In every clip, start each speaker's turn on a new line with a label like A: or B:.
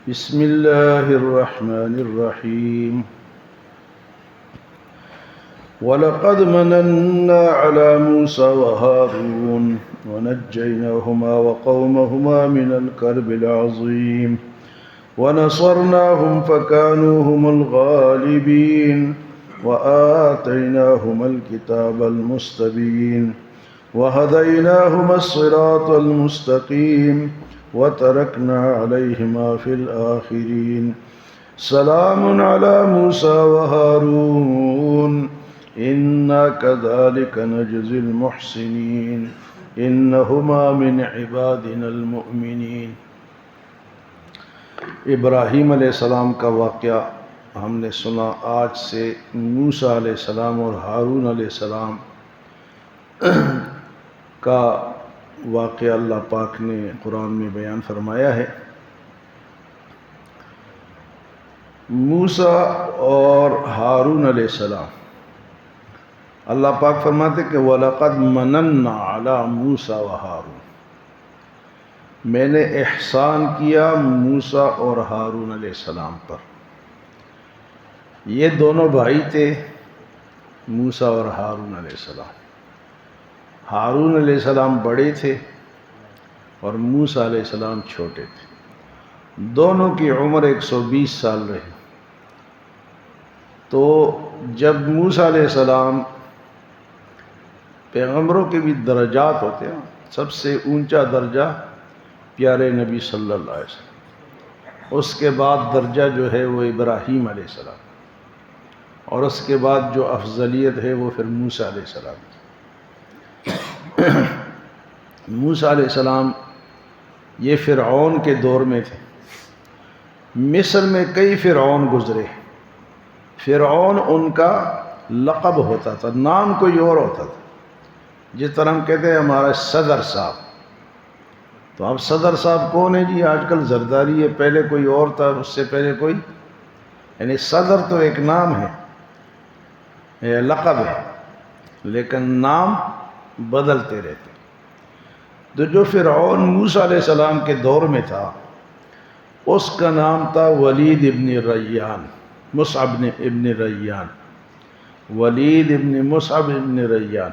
A: بسم الله الرحمن الرحيم ولقد مننا على موسى وهارون ونجيناهما وقومهما من الكرب العظيم ونصرناهم فكانوا هم الغالبين وآتيناهما الكتاب المستبين وهديناهما الصراط المستقيم وتركنا عليهما في الآخرين سلام على موسى وهارون إنا كذلك نجزي المحسنين إنهما من عبادنا المؤمنين۔ ابراہیم علیہ السلام کا واقعہ ہم نے سنا۔ آج سے موسیٰ علیہ السلام اور ہارون علیہ السلام کا واقعہ اللہ پاک نے قرآن میں بیان فرمایا ہے۔ موسیٰ اور ہارون علیہ السلام، اللہ پاک فرماتے کہ وَلَقَدْ مَنَنَّا عَلَى مُوسَى وَهَارُونَ، میں نے احسان کیا موسیٰ اور ہارون علیہ السلام پر۔ یہ دونوں بھائی تھے، موسیٰ اور ہارون علیہ السلام۔ ہارون علیہ السلام بڑے تھے اور موسیٰ علیہ السلام چھوٹے تھے۔ دونوں کی عمر 120 سال رہی۔ تو جب موسیٰ علیہ السلام، پیغمبروں کے بھی درجات ہوتے ہیں، سب سے اونچا درجہ پیارے نبی صلی اللہ علیہ وسلم، اس کے بعد درجہ جو ہے وہ ابراہیم علیہ السلام، اور اس کے بعد جو افضلیت ہے وہ پھر موسیٰ علیہ السلام۔ موسیٰ علیہ السلام یہ فرعون کے دور میں تھے۔ مصر میں کئی فرعون گزرے۔ فرعون ان کا لقب ہوتا تھا، نام کوئی اور ہوتا تھا۔ جس طرح ہم کہتے ہیں ہمارا صدر صاحب، تو اب صدر صاحب کون ہے جی؟ آج کل زرداری ہے، پہلے کوئی اور تھا، اس سے پہلے کوئی، یعنی صدر تو ایک نام ہے، یہ لقب ہے، لیکن نام بدلتے رہتے۔ تو جو فرعون موسیٰ علیہ السلام کے دور میں تھا، اس کا نام تھا ولید ابن ریان، مصعب ابن ریان، ولید ابن مصعب ابن ریان۔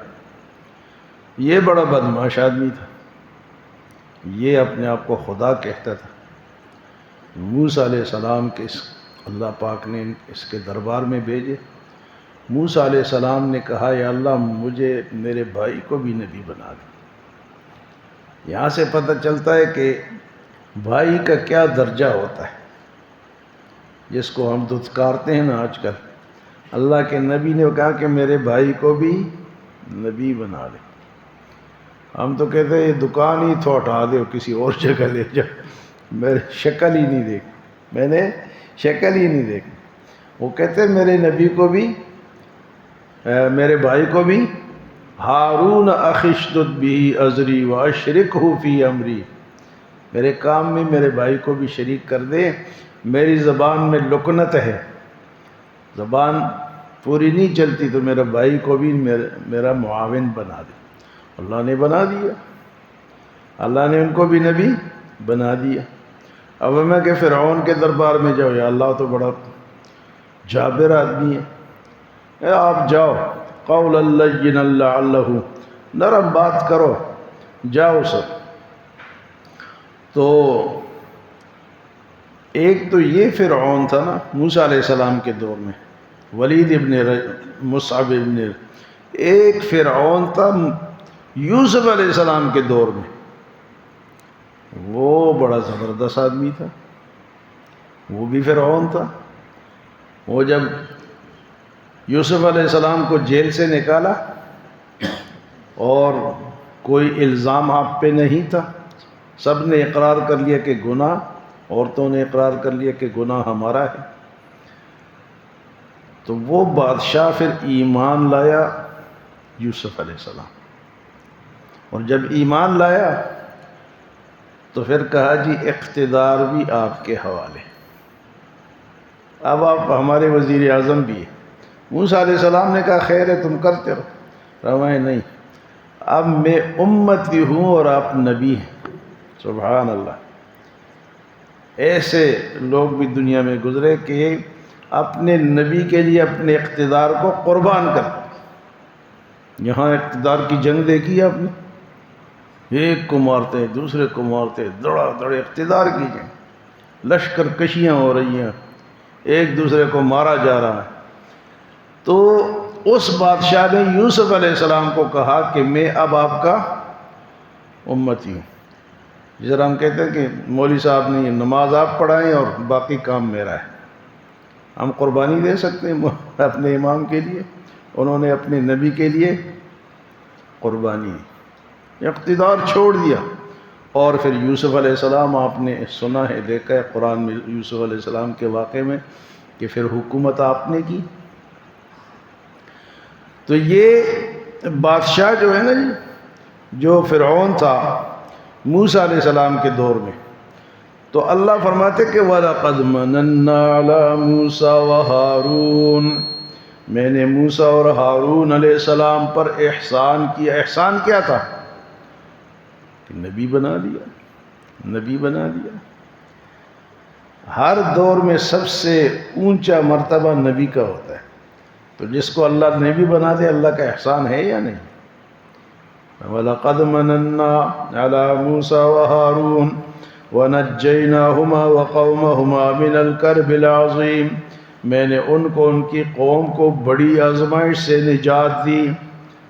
A: یہ بڑا بدمعاش آدمی تھا، یہ اپنے آپ کو خدا کہتا تھا۔ موسیٰ علیہ السلام کے اللہ پاک نے اس کے دربار میں بھیجے۔ موسیٰ علیہ السلام نے کہا یا اللہ مجھے میرے بھائی کو بھی نبی بنا دے۔ یہاں سے پتہ چلتا ہے کہ بھائی کا کیا درجہ ہوتا ہے، جس کو ہم دھتکارتے ہیں نا آج کل۔ اللہ کے نبی نے کہا کہ میرے بھائی کو بھی نبی بنا دے۔ ہم تو کہتے ہیں یہ دکان ہی تو ہٹا دے، کسی اور جگہ لے جاؤ، میرے شکل ہی نہیں دیکھ، میں نے شکل ہی نہیں دیکھی۔ وہ کہتے ہیں میرے نبی کو بھی، میرے بھائی کو بھی، ہارون اخی اشدد بہ ازری واشرکہ فی امری، میرے کام میں میرے بھائی کو بھی شریک کر دے۔ میری زبان میں لکنت ہے، زبان پوری نہیں چلتی، تو میرے بھائی کو بھی میرا معاون بنا دے۔ اللہ نے بنا دیا، اللہ نے ان کو بھی نبی بنا دیا۔ اب میں کہ فرعون کے دربار میں جاؤ، یا اللہ تو بڑا جابر آدمی ہے، آپ جاؤ، قولا لینا لعلہ، نرم بات کرو، جاؤ سب۔ تو ایک تو یہ فرعون تھا نا موسیٰ علیہ السلام کے دور میں، ولید ابن مصعب ابن۔ ایک فرعون تھا یوسف علیہ السلام کے دور میں، وہ بڑا زبردست آدمی تھا، وہ بھی فرعون تھا۔ وہ جب یوسف علیہ السلام کو جیل سے نکالا اور کوئی الزام آپ پہ نہیں تھا، سب نے اقرار کر لیا کہ گناہ، عورتوں نے اقرار کر لیا کہ گناہ ہمارا ہے، تو وہ بادشاہ پھر ایمان لایا یوسف علیہ السلام، اور جب ایمان لایا تو پھر کہا جی اقتدار بھی آپ کے حوالے، اب آپ ہمارے وزیر اعظم بھی ہیں۔ موسیٰ علیہ السلام نے کہا خیر ہے تم کرتے رہو، فرمایا نہیں، اب میں امتی ہوں اور آپ نبی ہیں۔ سبحان اللہ، ایسے لوگ بھی دنیا میں گزرے کہ اپنے نبی کے لیے اپنے اقتدار کو قربان کرتے۔ یہاں اقتدار کی جنگ دیکھی ہے آپ نے، ایک کو مارتے دوسرے کو مارتے، دڑا دڑ اقتدار کی جنگ، لشکر کشیاں ہو رہی ہیں، ایک دوسرے کو مارا جا رہا ہے۔ تو اس بادشاہ نے یوسف علیہ السلام کو کہا کہ میں اب آپ کا امتی ہوں۔ جس طرح ہم کہتے ہیں کہ مولوی صاحب نے یہ نماز آپ پڑھائیں اور باقی کام میرا ہے، ہم قربانی دے سکتے ہیں اپنے امام کے لیے، انہوں نے اپنے نبی کے لیے قربانی دی، اقتدار چھوڑ دیا۔ اور پھر یوسف علیہ السلام، آپ نے سنا ہے، دیکھا ہے قرآن میں یوسف علیہ السلام کے واقعے میں کہ پھر حکومت آپ نے کی۔ تو یہ بادشاہ جو ہے نا جی، جو فرعون تھا موسیٰ علیہ السلام کے دور میں، تو اللہ فرماتے کہ وَلَقَدْ مَنَنَّا عَلَى مُوسَى وَهَارُونَ، میں نے موسیٰ اور ہارون علیہ السلام پر احسان کیا۔ احسان کیا تھا؟ کہ نبی بنا دیا، نبی بنا دیا۔ ہر دور میں سب سے اونچا مرتبہ نبی کا ہوتا ہے، تو جس کو اللہ نبی بنا دے، اللہ کا احسان ہے یا نہیں؟ وَلَقَدْ مَنَنَّا عَلَى مُوسَى وَهَارُونَ وَنَجَّيْنَاهُمَا وَقَوْمَهُمَا مِنَ الْكَرْبِ الْعَظِيمِ، میں نے ان کو، ان کی قوم کو بڑی آزمائش سے نجات دی،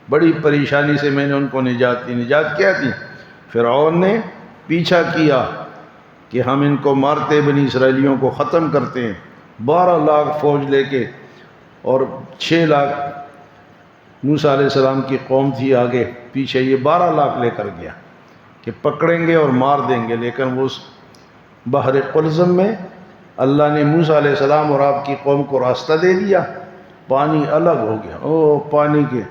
A: بڑی پریشانی سے میں نے ان کو نجات دی۔ نجات کیا تھی؟ فرعون نے پیچھا کیا کہ ہم ان کو مارتے، بنی اسرائیلیوں کو ختم کرتے ہیں، 12 لاکھ فوج لے کے، اور 6 لاکھ موسیٰ علیہ السلام کی قوم تھی آگے، پیچھے یہ 12 لاکھ لے کر گیا کہ پکڑیں گے اور مار دیں گے۔ لیکن وہ اس بحر قلزم میں اللہ نے موسیٰ علیہ السلام اور آپ کی قوم کو راستہ دے دیا، پانی الگ ہو گیا، پانی کے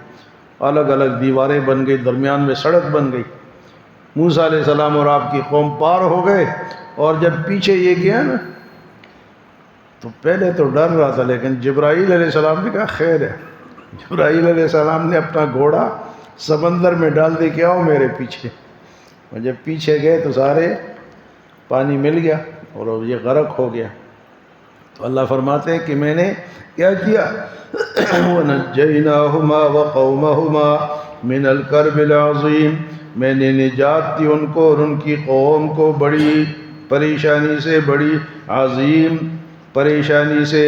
A: الگ الگ دیواریں بن گئی، درمیان میں سڑک بن گئی، موسیٰ علیہ السلام اور آپ کی قوم پار ہو گئے۔ اور جب پیچھے یہ گیا نا، تو پہلے تو ڈر رہا تھا، لیکن جبرائیل علیہ السلام نے کہا خیر ہے۔ جبرائیل علیہ السلام نے اپنا گھوڑا سمندر میں ڈال دے کہ آؤ میرے پیچھے، اور جب پیچھے گئے تو سارے پانی مل گیا اور یہ غرق ہو گیا۔ تو اللہ فرماتے ہیں کہ میں نے کیا کیا؟ وَنَجَّيْنَاهُمَا وَقَوْمَهُمَا مِنَ الْكَرْبِ الْعَظِيمِ، میں نے نجات دی ان کو اور ان کی قوم کو بڑی پریشانی سے، بڑی عظیم پریشانی سے۔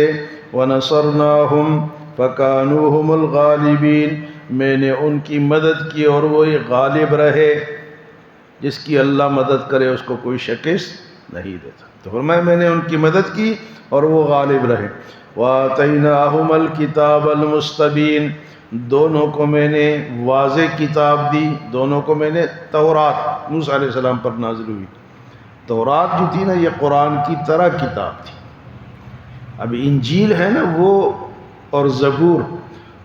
A: وَنَصَرْنَاهُمْ فَكَانُوا هُمُ الْغَالِبِينَ، میں نے ان کی مدد کی اور وہی غالب رہے۔ جس کی اللہ مدد کرے اس کو کوئی شکست نہیں دیتا۔ تو فرمایا میں نے ان کی مدد کی اور وہ غالب رہے۔ وَآتَيْنَاهُمَ الْكِتَابَ الْمُسْتَبِينَ، دونوں کو میں نے واضح کتاب دی، دونوں کو میں نے تورات موسیٰ علیہ السلام پر نازل ہوئی۔ تورات جو تھی نا، یہ قرآن کی طرح کتاب تھی۔ اب انجیل ہے نا وہ، اور زبور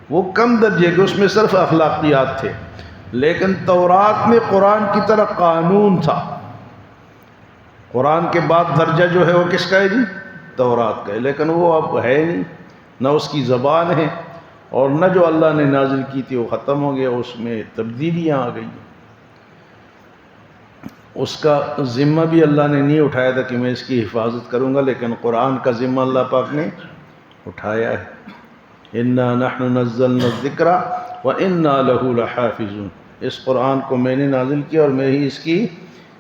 A: وہ کم درجے کے، اس میں صرف اخلاقیات تھے، لیکن تورات میں قرآن کی طرح قانون تھا۔ قرآن کے بعد درجہ جو ہے وہ کس کا ہے جی؟ تورات کا ہے، لیکن وہ اب ہے نہیں، نہ اس کی زبان ہے، اور نہ جو اللہ نے نازل کی تھی وہ ختم ہو گیا، اس میں تبدیلیاں آ گئی۔ اس کا ذمہ بھی اللہ نے نہیں اٹھایا تھا کہ میں اس کی حفاظت کروں گا، لیکن قرآن کا ذمہ اللہ پاک نے اٹھایا ہے۔ اِنَّا نَحْنُ نَزَّلْنَا الذِّكْرَ وَإِنَّا لَهُ لَحَافِظُونَ، اس قرآن کو میں نے نازل کیا اور میں ہی اس کی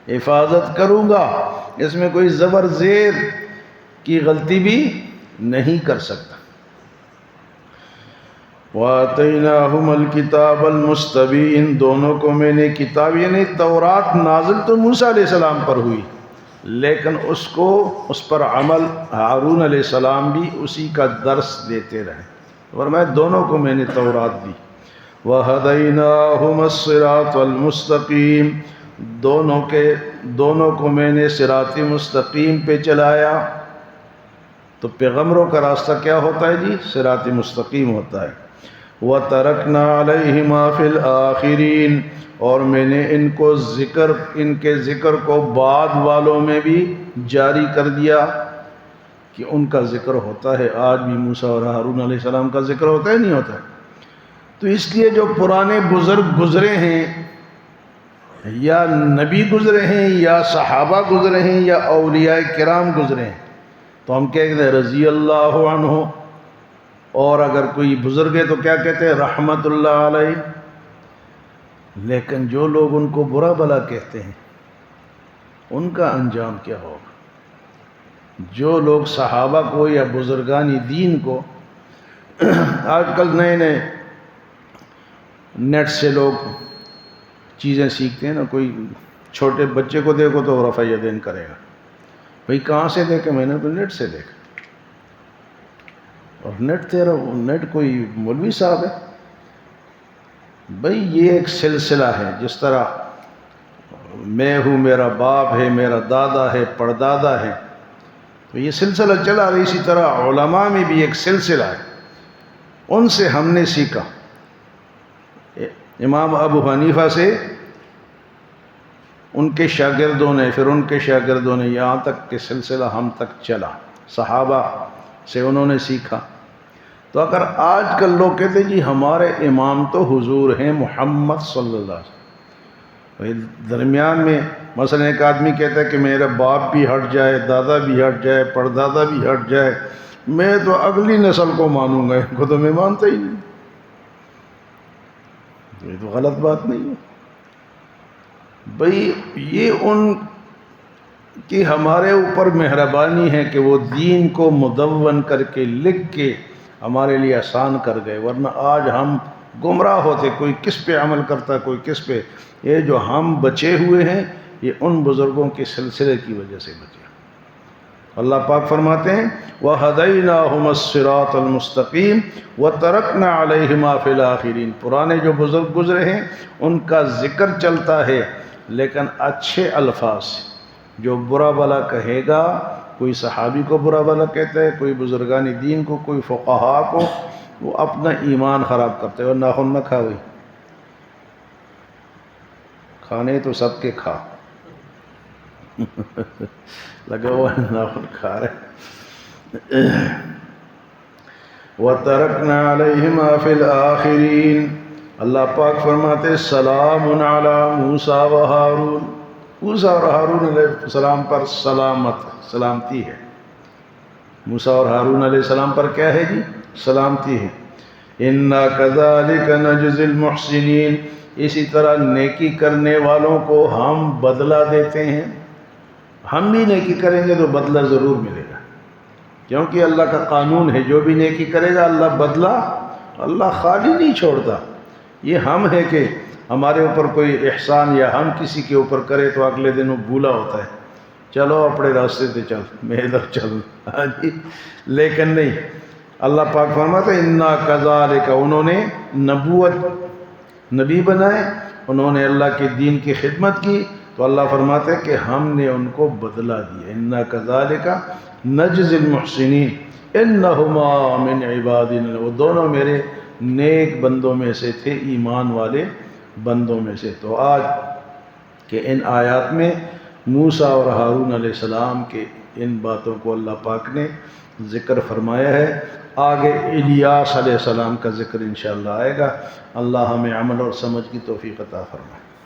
A: حفاظت کروں گا، اس میں کوئی زبر زیر کی غلطی بھی نہیں کر سکتا۔ وَآتَيْنَاهُمَ الْكِتَابَ الْمُسْتَبِينَ، دونوں کو میں نے کتاب، یعنی تورات نازل تو موسیٰ علیہ السلام پر ہوئی، لیکن اس پر عمل ہارون علیہ السلام بھی اسی کا درس دیتے رہے، فرمایا دونوں کو میں نے تورات دی۔ وَهَدَيْنَاهُمَ الصِّرَاطَ الْمُسْتَقِيمَ، دونوں کو میں نے صراط مستقیم پہ چلایا۔ تو پیغمبروں کا راستہ کیا ہوتا ہے جی؟ صراط مستقیم ہوتا ہے۔ وَتَرَكْنَا عَلَيْهِمَا فِي الْآخِرِينَ، اور میں نے ان کے ذکر کو بعد والوں میں بھی جاری کر دیا، کہ ان کا ذکر ہوتا ہے۔ آج بھی موسیٰ اور ہارون علیہ السلام کا ذکر ہوتا ہے نہیں ہوتا ہے؟ تو اس لیے جو پرانے بزرگ گزرے ہیں یا نبی گزرے ہیں یا صحابہ گزرے ہیں یا اولیاء کرام گزرے ہیں تو ہم کہتے ہیں رضی اللہ عنہ، اور اگر کوئی بزرگ ہے تو کیا کہتے ہیں رحمت اللہ علیہ۔ لیکن جو لوگ ان کو برا بھلا کہتے ہیں ان کا انجام کیا ہوگا؟ جو لوگ صحابہ کو یا بزرگان دین کو آج کل نئے نئے نیٹ سے لوگ چیزیں سیکھتے ہیں نا، کوئی چھوٹے بچے کو دیکھو تو رفع یدین کرے گا، بھئی کہاں سے دیکھے؟ میں نے تو نیٹ سے دیکھا۔ اور نیٹ کوئی مولوی صاحب ہے؟ بھئی یہ ایک سلسلہ ہے، جس طرح میں ہوں، میرا باپ ہے، میرا دادا ہے، پردادا ہے، تو یہ سلسلہ چلا رہا، اسی طرح علماء میں بھی ایک سلسلہ ہے، ان سے ہم نے سیکھا۔ امام ابو حنیفہ سے ان کے شاگردوں نے، پھر ان کے شاگردوں نے، یہاں تک کہ سلسلہ ہم تک چلا، صحابہ سے انہوں نے سیکھا۔ تو اگر آج کل لوگ کہتے جی ہمارے امام تو حضور ہیں محمد صلی اللہ علیہ وسلم، درمیان میں مثلا ایک آدمی کہتا ہے کہ میرا باپ بھی ہٹ جائے، دادا بھی ہٹ جائے، پردادا بھی ہٹ جائے، میں تو اگلی نسل کو مانوں گا، ان کو تو میں مانتا ہی نہیں۔ یہ تو غلط بات نہیں ہے بھئی، یہ ان کی ہمارے اوپر مہربانی ہے کہ وہ دین کو مدون کر کے لکھ کے ہمارے لیے آسان کر گئے، ورنہ آج ہم گمراہ ہوتے، کوئی کس پہ عمل کرتا، کوئی کس پہ۔ یہ جو ہم بچے ہوئے ہیں یہ ان بزرگوں کے سلسلے کی وجہ سے بچے۔ اللہ پاک فرماتے ہیں وَهَدَيْنَاهُمَ الصِّرَاطَ الْمُسْتَقِيمَ وَتَرَكْنَا عَلَيْهِمَا فِي الْآخِرِينَ۔ پرانے جو بزرگ گزرے ہیں ان کا ذکر چلتا ہے، لیکن اچھے الفاظ سے۔ جو برا بھلا کہے گا، کوئی صحابی کو برا بھلا کہتا ہے، کوئی بزرگان دین کو، کوئی فقہا کو، وہ اپنا ایمان خراب کرتے ہیں۔ اور ناخن نہ کھا ہوئی، کھانے تو سب کے کھا لگا ہوا ناخن کھا رہے۔ وَتَرَكْنَا عَلَيْهِمَا فِي الْآخِرِينَ۔ اللہ پاک فرماتے سلام علی موسیٰ و ہارون، موسیٰ اور ہارون علیہ السلام پر سلامتی ہے۔ موسیٰ اور ہارون علیہ السلام پر کیا ہے جی؟ سلامتی ہے۔ اِنَّا كَذَلِكَ نَجْزِي الْمُحْسِنِينَ، اسی طرح نیکی کرنے والوں کو ہم بدلہ دیتے ہیں۔ ہم بھی نیکی کریں گے تو بدلہ ضرور ملے گا، کیونکہ اللہ کا قانون ہے جو بھی نیکی کرے گا اللہ بدلہ، اللہ خالی نہیں چھوڑتا۔ یہ ہم ہے کہ ہمارے اوپر کوئی احسان یا ہم کسی کے اوپر کرے تو اگلے دن وہ بھولا ہوتا ہے، چلو اپنے راستے سے چل، میں ادھر چل، ہاں جی، لیکن نہیں۔ اللہ پاک فرماتا ہے اِنَّا كَذَلِكَ، انہوں نے نبوت، نبی بنائے، انہوں نے اللہ کے دین کی خدمت کی، تو اللہ فرماتا ہے کہ ہم نے ان کو بدلہ دیا۔ اِنَّا كَذَلِكَ نَجْزِي الْمُحْسِنِينَ إِنَّهُمَا مِنْ عِبَادِنَا، وہ دونوں میرے نیک بندوں میں سے تھے، ایمان والے بندوں میں سے۔ تو آج کہ ان آیات میں موسیٰ اور ہارون علیہ السلام کے ان باتوں کو اللہ پاک نے ذکر فرمایا ہے۔ آگے الیاس علیہ السلام کا ذکر انشاءاللہ آئے گا۔ اللہ ہمیں عمل اور سمجھ کی توفیق عطا فرمائے۔